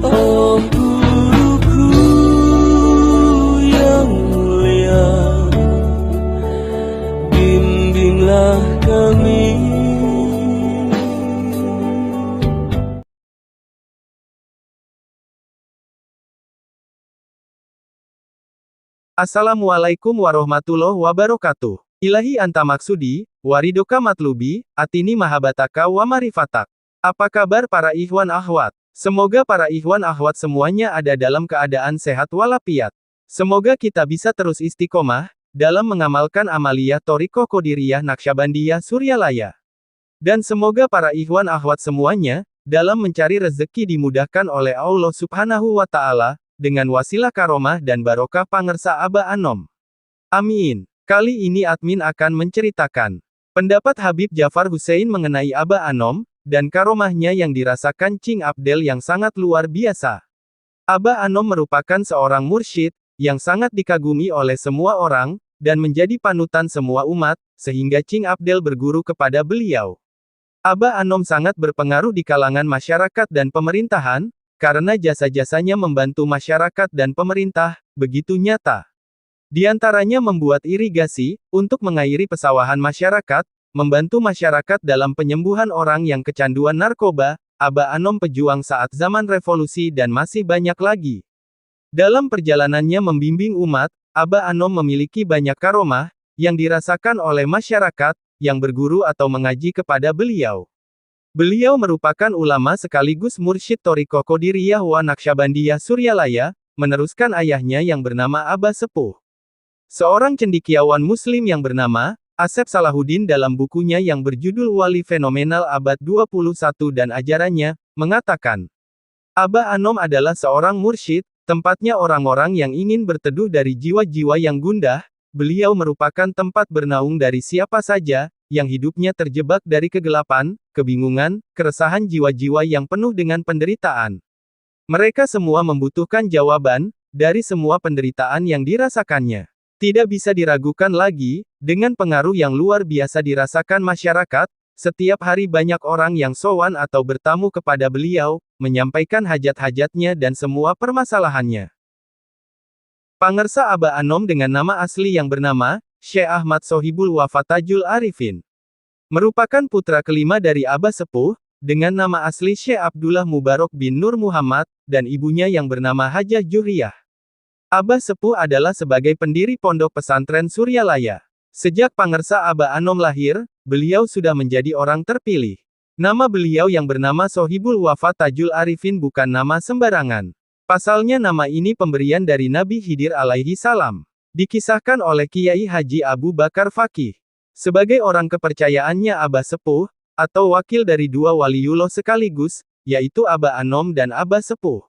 Oh guruku yang mulia, bimbinglah kami. Assalamualaikum warahmatullahi wabarakatuh. Ilahi anta maksudi, waridoka matlubi, atini mahabataka wa marifatak. Apa kabar para ikhwan akhwat? Semoga para ikhwan akhwat semuanya ada dalam keadaan sehat walafiat. Semoga kita bisa terus istiqomah, dalam mengamalkan amaliyah Thoriqoh Qadiriyah Naqsyabandiyah Suryalaya. Dan semoga para ikhwan akhwat semuanya, dalam mencari rezeki dimudahkan oleh Allah Subhanahu wa Ta'ala, dengan wasilah karomah dan barokah pangersa Aba Anom. Amin. Kali ini admin akan menceritakan pendapat Habib Jafar Hussein mengenai Aba Anom, dan karomahnya yang dirasakan Cing Abdel yang sangat luar biasa. Aba Anom merupakan seorang mursyid, yang sangat dikagumi oleh semua orang, dan menjadi panutan semua umat, sehingga Cing Abdel berguru kepada beliau. Aba Anom sangat berpengaruh di kalangan masyarakat dan pemerintahan, karena jasa-jasanya membantu masyarakat dan pemerintah, begitu nyata. Di antaranya membuat irigasi, untuk mengairi pesawahan masyarakat, membantu masyarakat dalam penyembuhan orang yang kecanduan narkoba, Aba Anom pejuang saat zaman revolusi dan masih banyak lagi. Dalam perjalanannya membimbing umat, Aba Anom memiliki banyak karomah, yang dirasakan oleh masyarakat, yang berguru atau mengaji kepada beliau. Beliau merupakan ulama sekaligus mursyid Thoriqoh Qadiriyah wa Naqsyabandiyah Suryalaya, meneruskan ayahnya yang bernama Aba Sepuh. Seorang cendekiawan muslim yang bernama Asep Salahuddin dalam bukunya yang berjudul Wali Fenomenal Abad 21 dan Ajarannya, mengatakan, Aba Anom adalah seorang mursyid, tempatnya orang-orang yang ingin berteduh dari jiwa-jiwa yang gundah, beliau merupakan tempat bernaung dari siapa saja, yang hidupnya terjebak dari kegelapan, kebingungan, keresahan jiwa-jiwa yang penuh dengan penderitaan. Mereka semua membutuhkan jawaban, dari semua penderitaan yang dirasakannya. Tidak bisa diragukan lagi, dengan pengaruh yang luar biasa dirasakan masyarakat, setiap hari banyak orang yang sowan atau bertamu kepada beliau, menyampaikan hajat-hajatnya dan semua permasalahannya. Pangersa Aba Anom dengan nama asli yang bernama Syekh Ahmad Sohibul Wafa Tajul Arifin. Merupakan putra kelima dari Aba Sepuh, dengan nama asli Syekh Abdullah Mubarak bin Nur Muhammad, dan ibunya yang bernama Hajah Juhriyah. Aba Sepuh adalah sebagai pendiri pondok pesantren Suryalaya. Sejak pangersa Aba Anom lahir, beliau sudah menjadi orang terpilih. Nama beliau yang bernama Sohibul Wafa Tajul Arifin bukan nama sembarangan. Pasalnya nama ini pemberian dari Nabi Khidir alaihi salam. Dikisahkan oleh Kiai Haji Abu Bakar Faqih. Sebagai orang kepercayaannya Aba Sepuh, atau wakil dari dua waliullah sekaligus, yaitu Aba Anom dan Aba Sepuh.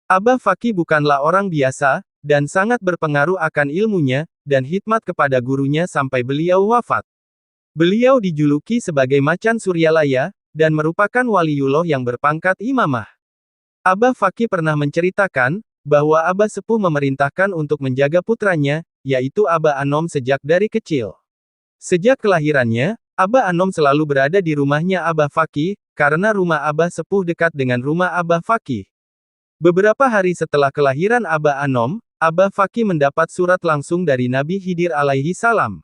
Aba Faqih bukanlah orang biasa, dan sangat berpengaruh akan ilmunya, dan khidmat kepada gurunya sampai beliau wafat. Beliau dijuluki sebagai Macan Suryalaya, dan merupakan waliullah yang berpangkat imamah. Aba Faqih pernah menceritakan, bahwa Aba Sepuh memerintahkan untuk menjaga putranya, yaitu Aba Anom sejak dari kecil. Sejak kelahirannya, Aba Anom selalu berada di rumahnya Aba Faqih, karena rumah Aba Sepuh dekat dengan rumah Aba Faqih. Beberapa hari setelah kelahiran Aba Anom, Aba Faqih mendapat surat langsung dari Nabi Khidir alaihi salam.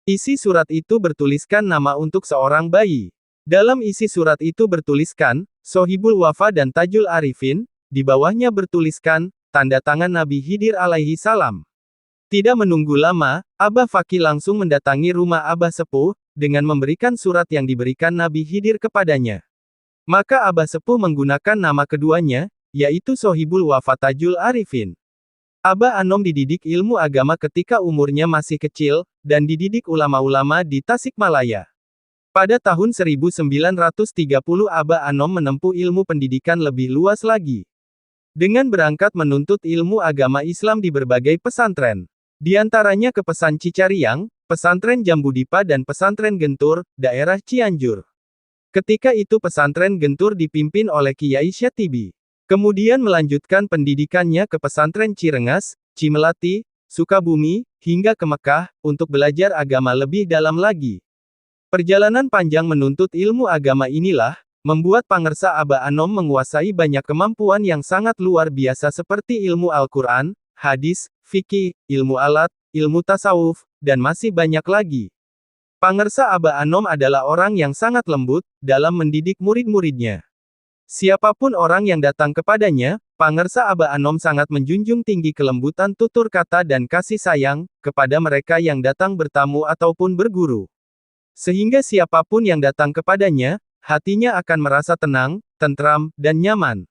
Isi surat itu bertuliskan nama untuk seorang bayi. Dalam isi surat itu bertuliskan, Sohibul Wafa dan Tajul Arifin, di bawahnya bertuliskan, tanda tangan Nabi Khidir alaihi salam. Tidak menunggu lama, Aba Faqih langsung mendatangi rumah Aba Sepuh, dengan memberikan surat yang diberikan Nabi Khidir kepadanya. Maka Aba Sepuh menggunakan nama keduanya, yaitu Sohibul Wafa Tajul Arifin. Aba Anom dididik ilmu agama ketika umurnya masih kecil, dan dididik ulama-ulama di Tasikmalaya. Pada tahun 1930 Aba Anom menempuh ilmu pendidikan lebih luas lagi. Dengan berangkat menuntut ilmu agama Islam di berbagai pesantren. Di antaranya ke Pesan Cicariang, Pesantren Jambudipa dan Pesantren Gentur, daerah Cianjur. Ketika itu pesantren Gentur dipimpin oleh Kiai Syatibi. Kemudian melanjutkan pendidikannya ke Pesantren Cirengas, Cimelati, Sukabumi, hingga ke Mekah, untuk belajar agama lebih dalam lagi. Perjalanan panjang menuntut ilmu agama inilah, membuat Pangersa Aba Anom menguasai banyak kemampuan yang sangat luar biasa seperti ilmu Al-Quran, hadis, fikih, ilmu alat, ilmu tasawuf, dan masih banyak lagi. Pangersa Aba Anom adalah orang yang sangat lembut dalam mendidik murid-muridnya. Siapapun orang yang datang kepadanya, Pangersa Aba Anom sangat menjunjung tinggi kelembutan tutur kata dan kasih sayang kepada mereka yang datang bertamu ataupun berguru. Sehingga siapapun yang datang kepadanya, hatinya akan merasa tenang, tentram, dan nyaman.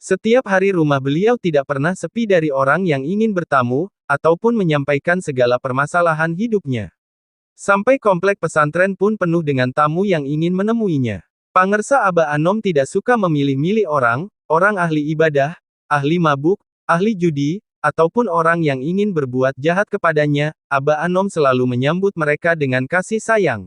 Setiap hari rumah beliau tidak pernah sepi dari orang yang ingin bertamu, ataupun menyampaikan segala permasalahan hidupnya. Sampai komplek pesantren pun penuh dengan tamu yang ingin menemuinya. Pangersa Aba Anom tidak suka memilih-milih orang ahli ibadah, ahli mabuk, ahli judi, ataupun orang yang ingin berbuat jahat kepadanya. Aba Anom selalu menyambut mereka dengan kasih sayang.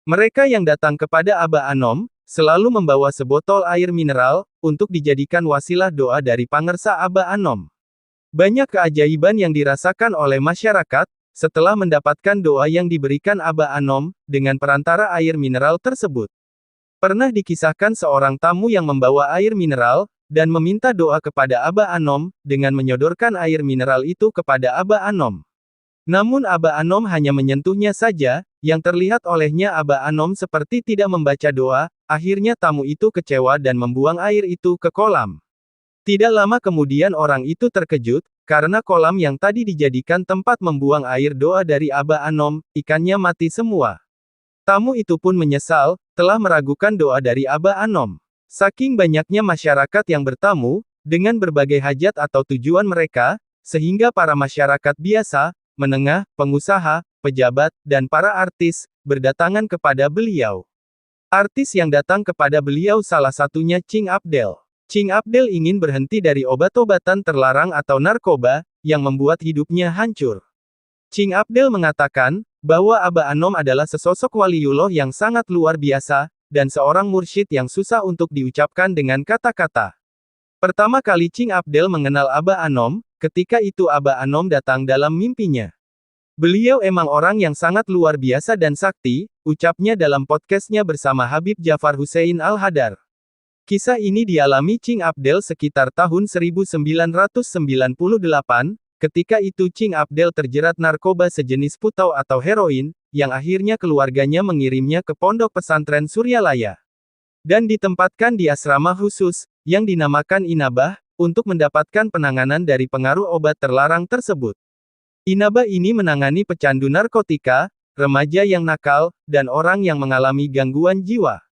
Mereka yang datang kepada Aba Anom, selalu membawa sebotol air mineral, untuk dijadikan wasilah doa dari Pangersa Aba Anom. Banyak keajaiban yang dirasakan oleh masyarakat, setelah mendapatkan doa yang diberikan Aba Anom, dengan perantara air mineral tersebut. Pernah dikisahkan seorang tamu yang membawa air mineral, dan meminta doa kepada Aba Anom, dengan menyodorkan air mineral itu kepada Aba Anom. Namun Aba Anom hanya menyentuhnya saja, yang terlihat olehnya Aba Anom seperti tidak membaca doa, akhirnya tamu itu kecewa dan membuang air itu ke kolam. Tidak lama kemudian orang itu terkejut, karena kolam yang tadi dijadikan tempat membuang air doa dari Aba Anom, ikannya mati semua. Tamu itu pun menyesal, telah meragukan doa dari Aba Anom. Saking banyaknya masyarakat yang bertamu, dengan berbagai hajat atau tujuan mereka, sehingga para masyarakat biasa, menengah, pengusaha, pejabat, dan para artis, berdatangan kepada beliau. Artis yang datang kepada beliau salah satunya Ching Abdel. Ching Abdel ingin berhenti dari obat-obatan terlarang atau narkoba, yang membuat hidupnya hancur. Ching Abdel mengatakan, bahwa Aba Anom adalah sesosok waliullah yang sangat luar biasa, dan seorang mursyid yang susah untuk diucapkan dengan kata-kata. Pertama kali Ching Abdel mengenal Aba Anom, ketika itu Aba Anom datang dalam mimpinya. Beliau emang orang yang sangat luar biasa dan sakti, ucapnya dalam podcastnya bersama Habib Jafar Hussein Al-Hadar. Kisah ini dialami Ching Abdel sekitar tahun 1998, ketika itu Ching Abdel terjerat narkoba sejenis putau atau heroin, yang akhirnya keluarganya mengirimnya ke pondok pesantren Suryalaya. Dan ditempatkan di asrama khusus, yang dinamakan Inabah, untuk mendapatkan penanganan dari pengaruh obat terlarang tersebut. Inabah ini menangani pecandu narkotika, remaja yang nakal, dan orang yang mengalami gangguan jiwa.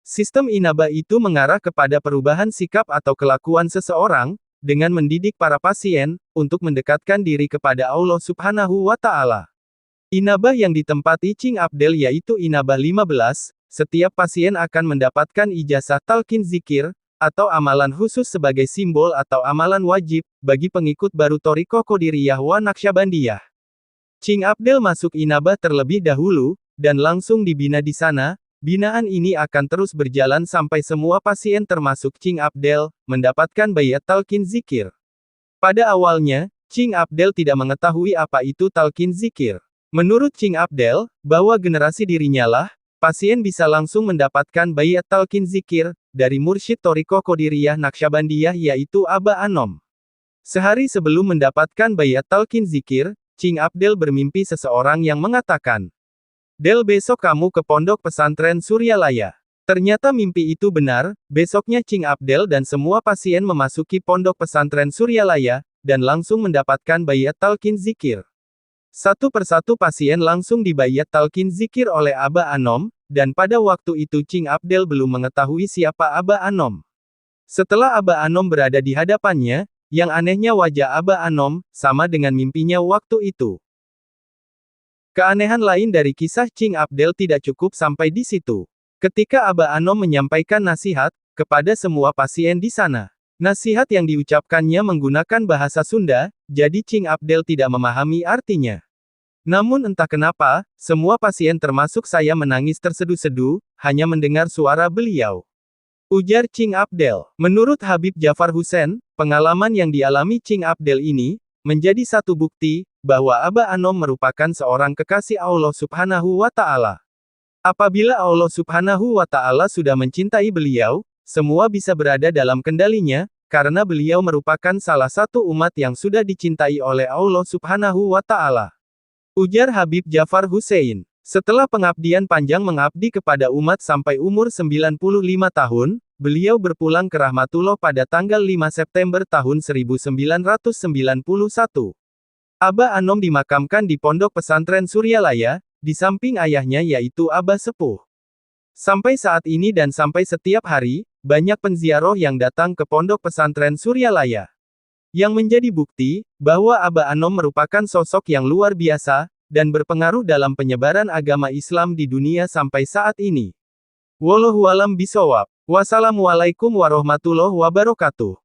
Sistem Inabah itu mengarah kepada perubahan sikap atau kelakuan seseorang, dengan mendidik para pasien, untuk mendekatkan diri kepada Allah Subhanahu wa Ta'ala. Inabah yang ditempati Ching Abdel yaitu Inabah 15, setiap pasien akan mendapatkan ijazah talqin zikir, atau amalan khusus sebagai simbol atau amalan wajib, bagi pengikut baru Thariqah Qadiriyah wa Naqsyabandiyah. Ching Abdel masuk Inabah terlebih dahulu, dan langsung dibina di sana. Binaan ini akan terus berjalan sampai semua pasien termasuk Ching Abdel, mendapatkan bayat talqin zikir. Pada awalnya, Ching Abdel tidak mengetahui apa itu talqin zikir. Menurut Ching Abdel, bahwa generasi dirinya lah, pasien bisa langsung mendapatkan bayat talqin zikir, dari mursyid Thariqah Qadiriyah Naqsyabandiyah yaitu Aba Anom. Sehari sebelum mendapatkan bayat talqin zikir, Ching Abdel bermimpi seseorang yang mengatakan, "Del, besok kamu ke pondok pesantren Suryalaya." Ternyata mimpi itu benar, besoknya Ching Abdel dan semua pasien memasuki pondok pesantren Suryalaya, dan langsung mendapatkan bayat talqin zikir. Satu persatu pasien langsung dibayat talqin zikir oleh Aba Anom, dan pada waktu itu Ching Abdel belum mengetahui siapa Aba Anom. Setelah Aba Anom berada di hadapannya, yang anehnya wajah Aba Anom, sama dengan mimpinya waktu itu. Keanehan lain dari kisah Ching Abdel tidak cukup sampai di situ. Ketika Aba Anom menyampaikan nasihat, kepada semua pasien di sana. Nasihat yang diucapkannya menggunakan bahasa Sunda, jadi Ching Abdel tidak memahami artinya. Namun entah kenapa, semua pasien termasuk saya menangis terseduh-seduh, hanya mendengar suara beliau. Ujar Ching Abdel. Menurut Habib Jafar Hussein, pengalaman yang dialami Ching Abdel ini, menjadi satu bukti, bahwa Aba Anom merupakan seorang kekasih Allah Subhanahu wa Ta'ala. Apabila Allah Subhanahu wa Ta'ala sudah mencintai beliau, semua bisa berada dalam kendalinya, karena beliau merupakan salah satu umat yang sudah dicintai oleh Allah Subhanahu wa Ta'ala. Ujar Habib Jafar Hussein. Setelah pengabdian panjang mengabdi kepada umat sampai umur 95 tahun, beliau berpulang ke Rahmatullah pada tanggal 5 September tahun 1991. Abah Anom dimakamkan di Pondok Pesantren Suryalaya, di samping ayahnya yaitu Abah Sepuh. Sampai saat ini dan sampai setiap hari, banyak penziarah yang datang ke Pondok Pesantren Suryalaya. Yang menjadi bukti, bahwa Abah Anom merupakan sosok yang luar biasa, dan berpengaruh dalam penyebaran agama Islam di dunia sampai saat ini. Wallahualam bisawab. Wassalamualaikum warahmatullahi wabarakatuh.